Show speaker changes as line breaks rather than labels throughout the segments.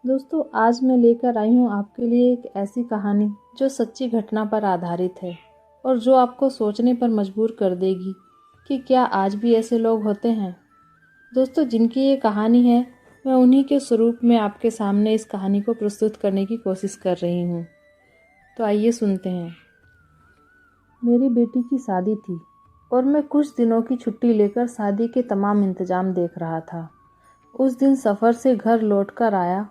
दोस्तों, आज मैं लेकर आई हूँ आपके लिए एक ऐसी कहानी जो सच्ची घटना पर आधारित है और जो आपको सोचने पर मजबूर कर देगी कि क्या आज भी ऐसे लोग होते हैं। दोस्तों, जिनकी ये कहानी है, मैं उन्हीं के स्वरूप में आपके सामने इस कहानी को प्रस्तुत करने की कोशिश कर रही हूँ। तो आइए सुनते हैं। मेरी बेटी की शादी थी और मैं कुछ दिनों की छुट्टी लेकर शादी के तमाम इंतजाम देख रहा था। उस दिन सफ़र से घर लौटकर आया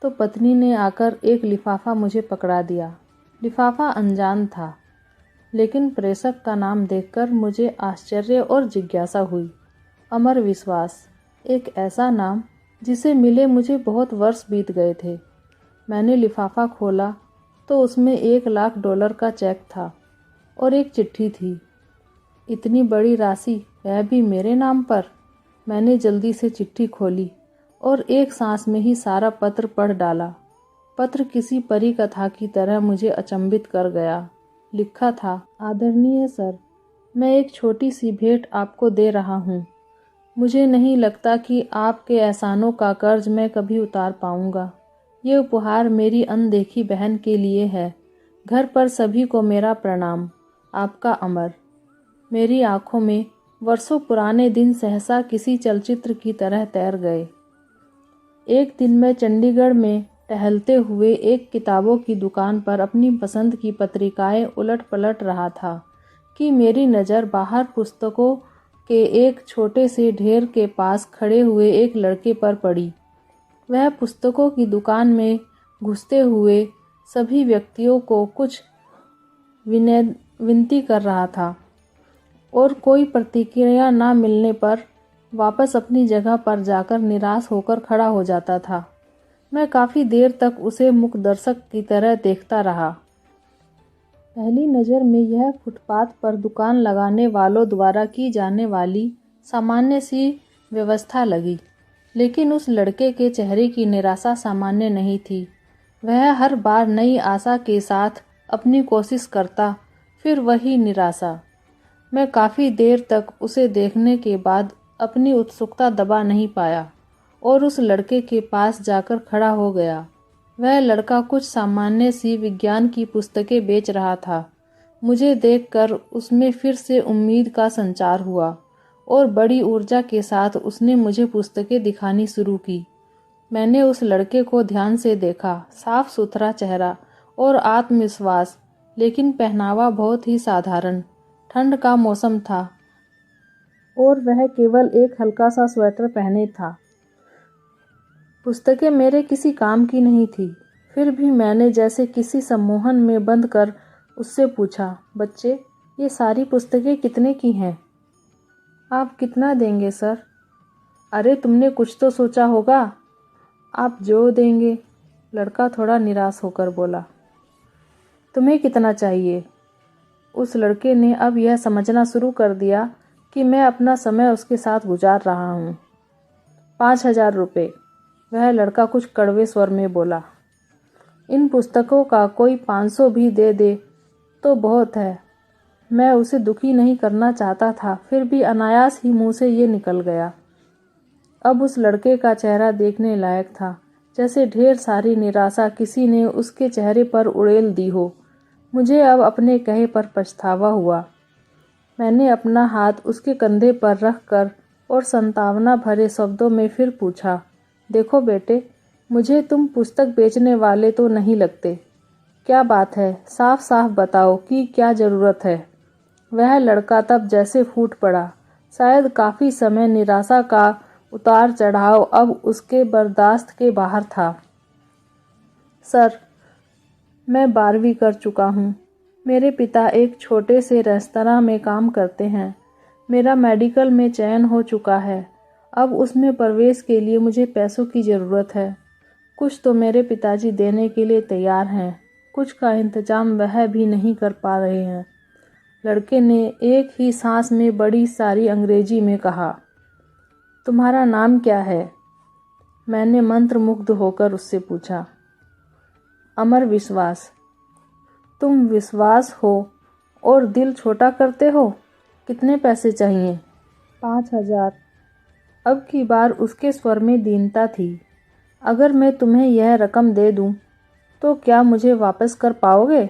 तो पत्नी ने आकर एक लिफाफा मुझे पकड़ा दिया। लिफाफा अनजान था, लेकिन प्रेषक का नाम देखकर मुझे आश्चर्य और जिज्ञासा हुई। अमर विश्वास, एक ऐसा नाम जिसे मिले मुझे बहुत वर्ष बीत गए थे। मैंने लिफाफा खोला तो उसमें $1,00,000 का चेक था और एक चिट्ठी थी। इतनी बड़ी राशि, वह भी मेरे नाम पर। मैंने जल्दी से चिट्ठी खोली और एक सांस में ही सारा पत्र पढ़ डाला। पत्र किसी परी कथा की तरह मुझे अचंभित कर गया। लिखा था, आदरणीय सर, मैं एक छोटी सी भेंट आपको दे रहा हूँ। मुझे नहीं लगता कि आपके एहसानों का कर्ज मैं कभी उतार पाऊँगा। ये उपहार मेरी अनदेखी बहन के लिए है। घर पर सभी को मेरा प्रणाम। आपका अमर। मेरी आंखों में वर्षों पुराने दिन सहसा किसी चलचित्र की तरह तैर गए। एक दिन मैं चंडीगढ़ में टहलते हुए एक किताबों की दुकान पर अपनी पसंद की पत्रिकाएं उलट पलट रहा था कि मेरी नज़र बाहर पुस्तकों के एक छोटे से ढेर के पास खड़े हुए एक लड़के पर पड़ी। वह पुस्तकों की दुकान में घुसते हुए सभी व्यक्तियों को कुछ विनती कर रहा था और कोई प्रतिक्रिया न मिलने पर वापस अपनी जगह पर जाकर निराश होकर खड़ा हो जाता था। मैं काफ़ी देर तक उसे मूक दर्शक की तरह देखता रहा। पहली नज़र में यह फुटपाथ पर दुकान लगाने वालों द्वारा की जाने वाली सामान्य सी व्यवस्था लगी, लेकिन उस लड़के के चेहरे की निराशा सामान्य नहीं थी। वह हर बार नई आशा के साथ अपनी कोशिश करता, फिर वही निराशा। मैं काफ़ी देर तक उसे देखने के बाद अपनी उत्सुकता दबा नहीं पाया और उस लड़के के पास जाकर खड़ा हो गया। वह लड़का कुछ सामान्य सी विज्ञान की पुस्तकें बेच रहा था। मुझे देखकर उसमें फिर से उम्मीद का संचार हुआ और बड़ी ऊर्जा के साथ उसने मुझे पुस्तकें दिखानी शुरू की। मैंने उस लड़के को ध्यान से देखा। साफ सुथरा चेहरा और आत्मविश्वास, लेकिन पहनावा बहुत ही साधारण। ठंड का मौसम था और वह केवल एक हल्का सा स्वेटर पहने था। पुस्तकें मेरे किसी काम की नहीं थी, फिर भी मैंने जैसे किसी सम्मोहन में बंद कर उससे पूछा, बच्चे, ये सारी पुस्तकें कितने की हैं? आप कितना देंगे सर? अरे, तुमने कुछ तो सोचा होगा। आप जो देंगे, लड़का थोड़ा निराश होकर बोला। तुम्हें कितना चाहिए? उस लड़के ने अब यह समझना शुरू कर दिया कि मैं अपना समय उसके साथ गुजार रहा हूँ। 5,000 रुपये, वह लड़का कुछ कड़वे स्वर में बोला। इन पुस्तकों का कोई 500 भी दे दे तो बहुत है। मैं उसे दुखी नहीं करना चाहता था, फिर भी अनायास ही मुंह से ये निकल गया। अब उस लड़के का चेहरा देखने लायक था, जैसे ढेर सारी निराशा किसी ने उसके चेहरे पर उड़ेल दी हो। मुझे अब अपने कहे पर पछतावा हुआ। मैंने अपना हाथ उसके कंधे पर रख कर और संतावना भरे शब्दों में फिर पूछा, देखो बेटे, मुझे तुम पुस्तक बेचने वाले तो नहीं लगते। क्या बात है, साफ साफ बताओ कि क्या ज़रूरत है। वह लड़का तब जैसे फूट पड़ा। शायद काफ़ी समय निराशा का उतार चढ़ाव अब उसके बर्दाश्त के बाहर था। सर, मैं 12वीं कर चुका हूँ। मेरे पिता एक छोटे से रेस्तरां में काम करते हैं। मेरा मेडिकल में चयन हो चुका है। अब उसमें प्रवेश के लिए मुझे पैसों की ज़रूरत है। कुछ तो मेरे पिताजी देने के लिए तैयार हैं, कुछ का इंतजाम वह भी नहीं कर पा रहे हैं। लड़के ने एक ही सांस में बड़ी सारी अंग्रेजी में कहा, तुम्हारा नाम क्या है? मैंने मंत्रमुग्ध होकर उससे पूछा। अमर विश्वास। तुम विश्वास हो और दिल छोटा करते हो। कितने पैसे चाहिए? 5,000। अब की बार उसके स्वर में दीनता थी। अगर मैं तुम्हें यह रकम दे दूं, तो क्या मुझे वापस कर पाओगे?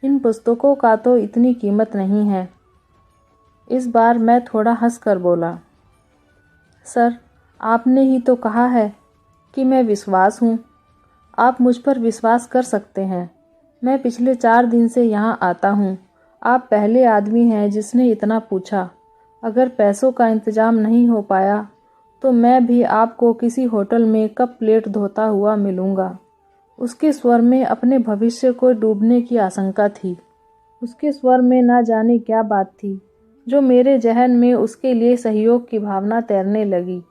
इन पुस्तकों का तो इतनी कीमत नहीं है। इस बार मैं थोड़ा हंस कर बोला, सर, आपने ही तो कहा है कि मैं विश्वास हूँ। आप मुझ पर विश्वास कर सकते हैं। मैं पिछले 4 दिन से यहाँ आता हूँ। आप पहले आदमी हैं जिसने इतना पूछा। अगर पैसों का इंतजाम नहीं हो पाया तो मैं भी आपको किसी होटल में कप प्लेट धोता हुआ मिलूँगा। उसके स्वर में अपने भविष्य को डूबने की आशंका थी। उसके स्वर में ना जाने क्या बात थी जो मेरे जहन में उसके लिए सहयोग की भावना तैरने लगी।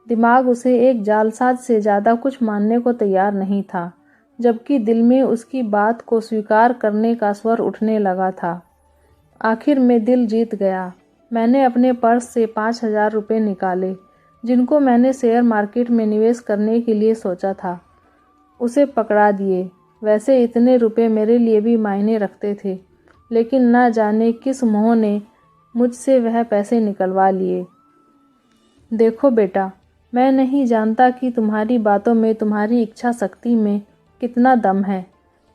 दिमाग उसे एक जालसाज से ज़्यादा कुछ मानने को तैयार नहीं था, जबकि दिल में उसकी बात को स्वीकार करने का स्वर उठने लगा था। आखिर में दिल जीत गया। मैंने अपने पर्स से 5,000 रुपये निकाले, जिनको मैंने शेयर मार्केट में निवेश करने के लिए सोचा था। उसे पकड़ा दिए। वैसे इतने रुपए मेरे लिए भी मायने रखते थे, लेकिन ना जाने किस मोह ने मुझसे वह पैसे निकलवा लिए। देखो बेटा, मैं नहीं जानता कि तुम्हारी बातों में, तुम्हारी इच्छा शक्ति में कितना दम है,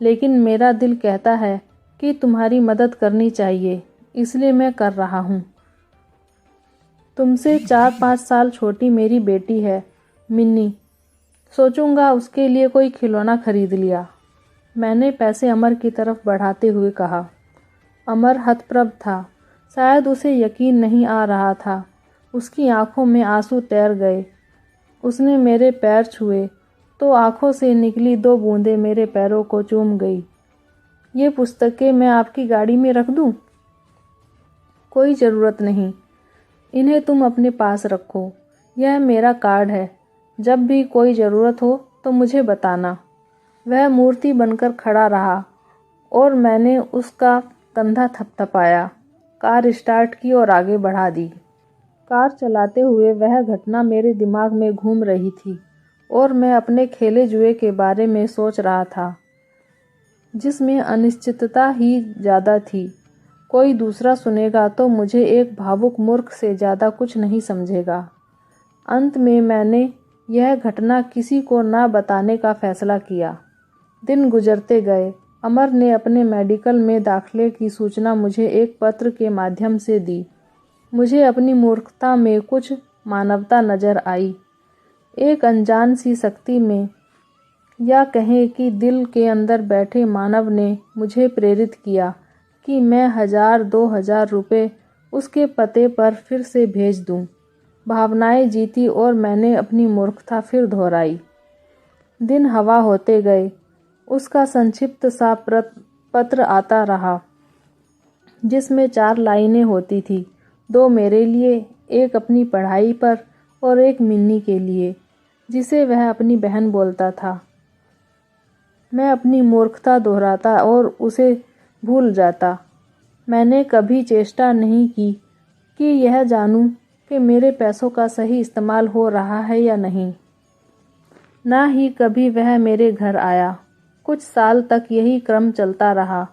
लेकिन मेरा दिल कहता है कि तुम्हारी मदद करनी चाहिए, इसलिए मैं कर रहा हूँ। तुमसे 4-5 साल छोटी मेरी बेटी है, मिन्नी। सोचूंगा उसके लिए कोई खिलौना खरीद लिया। मैंने पैसे अमर की तरफ बढ़ाते हुए कहा। अमर हतप्रभ था। शायद उसे यकीन नहीं आ रहा था। उसकी आंखों में आंसू तैर गए। उसने मेरे पैर छुए तो आंखों से निकली 2 बूंदें मेरे पैरों को चूम गई। ये पुस्तकें मैं आपकी गाड़ी में रख दूं? कोई ज़रूरत नहीं। इन्हें तुम अपने पास रखो। यह मेरा कार्ड है। जब भी कोई ज़रूरत हो तो मुझे बताना। वह मूर्ति बनकर खड़ा रहा और मैंने उसका कंधा थपथपाया। कार स्टार्ट की और आगे बढ़ा दी। कार चलाते हुए वह घटना मेरे दिमाग में घूम रही थी और मैं अपने खेले जुए के बारे में सोच रहा था, जिसमें अनिश्चितता ही ज़्यादा थी। कोई दूसरा सुनेगा तो मुझे एक भावुक मूर्ख से ज़्यादा कुछ नहीं समझेगा। अंत में मैंने यह घटना किसी को ना बताने का फैसला किया। दिन गुजरते गए। अमर ने अपने मेडिकल में दाखिले की सूचना मुझे एक पत्र के माध्यम से दी। मुझे अपनी मूर्खता में कुछ मानवता नजर आई। एक अनजान सी शक्ति में, या कहें कि दिल के अंदर बैठे मानव ने मुझे प्रेरित किया कि मैं 1,000-2,000 रुपये उसके पते पर फिर से भेज दूं। भावनाएं जीती और मैंने अपनी मूर्खता फिर दोहराई। दिन हवा होते गए। उसका संक्षिप्त सा पत्र आता रहा, जिसमें 4 लाइनें होती थी। 2 मेरे लिए, एक अपनी पढ़ाई पर और एक मिन्नी के लिए, जिसे वह अपनी बहन बोलता था। मैं अपनी मूर्खता दोहराता और उसे भूल जाता। मैंने कभी चेष्टा नहीं की कि यह जानूं कि मेरे पैसों का सही इस्तेमाल हो रहा है या नहीं। ना ही कभी वह मेरे घर आया। कुछ साल तक यही क्रम चलता रहा।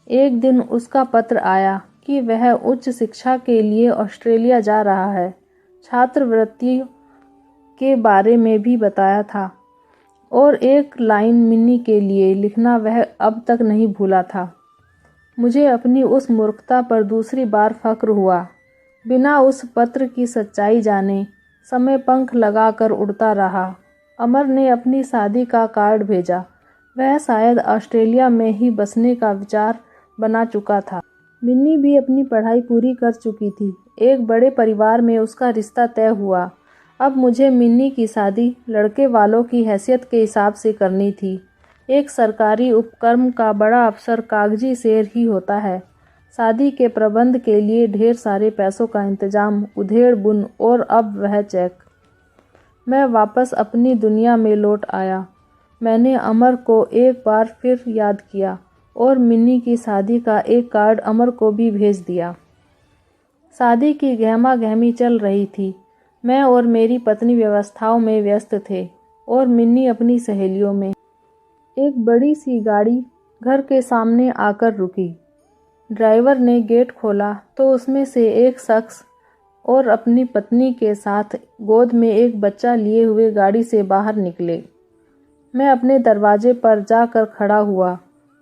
एक दिन उसका पत्र आया कि वह उच्च शिक्षा के लिए ऑस्ट्रेलिया जा रहा है। छात्रवृत्ति के बारे में भी बताया था और एक लाइन मिन्नी के लिए लिखना वह अब तक नहीं भूला था। मुझे अपनी उस मूर्खता पर दूसरी बार फक्र हुआ। बिना उस पत्र की सच्चाई जाने समय पंख लगाकर उड़ता रहा। अमर ने अपनी शादी का कार्ड भेजा। वह शायद ऑस्ट्रेलिया में ही बसने का विचार बना चुका था। मिन्नी भी अपनी पढ़ाई पूरी कर चुकी थी। एक बड़े परिवार में उसका रिश्ता तय हुआ। अब मुझे मिन्नी की शादी लड़के वालों की हैसियत के हिसाब से करनी थी। एक सरकारी उपक्रम का बड़ा अफसर कागजी शेर ही होता है। शादी के प्रबंध के लिए ढेर सारे पैसों का इंतजाम, उधेड़ बुन और अब वह चेक। मैं वापस अपनी दुनिया में लौट आया। मैंने अमर को एक बार फिर याद किया और मिन्नी की शादी का एक कार्ड अमर को भी भेज दिया। शादी की गहमा गहमी चल रही थी। मैं और मेरी पत्नी व्यवस्थाओं में व्यस्त थे और मिन्नी अपनी सहेलियों में। एक बड़ी सी गाड़ी घर के सामने आकर रुकी। ड्राइवर ने गेट खोला तो उसमें से एक शख्स और अपनी पत्नी के साथ गोद में एक बच्चा लिए हुए गाड़ी से बाहर निकले। मैं अपने दरवाजे पर जाकर खड़ा हुआ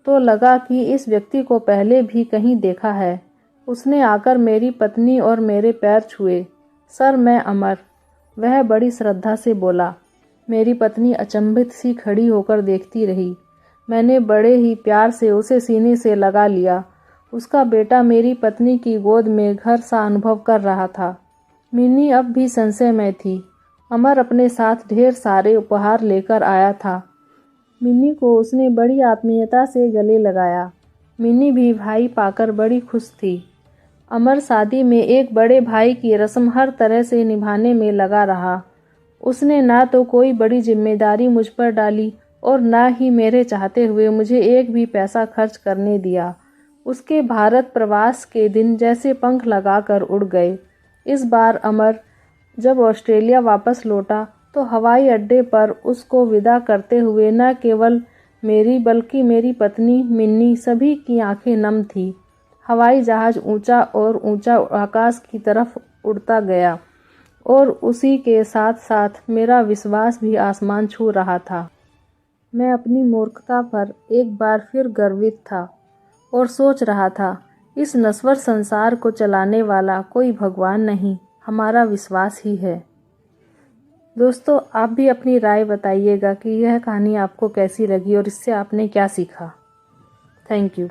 तो लगा कि इस व्यक्ति को पहले भी कहीं देखा है। उसने आकर मेरी पत्नी और मेरे पैर छुए। सर, मैं अमर, वह बड़ी श्रद्धा से बोला। मेरी पत्नी अचंभित सी खड़ी होकर देखती रही। मैंने बड़े ही प्यार से उसे सीने से लगा लिया। उसका बेटा मेरी पत्नी की गोद में घर सा अनुभव कर रहा था। मिन्नी अब भी संशय में थी। अमर अपने साथ ढेर सारे उपहार लेकर आया था। मिन्नी को उसने बड़ी आत्मीयता से गले लगाया। मिन्नी भी भाई पाकर बड़ी खुश थी। अमर शादी में एक बड़े भाई की रस्म हर तरह से निभाने में लगा रहा। उसने ना तो कोई बड़ी जिम्मेदारी मुझ पर डाली और ना ही मेरे चाहते हुए मुझे एक भी पैसा खर्च करने दिया। उसके भारत प्रवास के दिन जैसे पंख लगाकर उड़ गए। इस बार अमर जब ऑस्ट्रेलिया वापस लौटा तो हवाई अड्डे पर उसको विदा करते हुए न केवल मेरी बल्कि मेरी पत्नी मिन्नी सभी की आंखें नम थी। हवाई जहाज ऊंचा और ऊंचा आकाश की तरफ उड़ता गया और उसी के साथ साथ मेरा विश्वास भी आसमान छू रहा था। मैं अपनी मूर्खता पर एक बार फिर गर्वित था और सोच रहा था, इस नश्वर संसार को चलाने वाला कोई भगवान नहीं, हमारा विश्वास ही है। दोस्तों, आप भी अपनी राय बताइएगा कि यह कहानी आपको कैसी लगी और इससे आपने क्या सीखा। Thank you.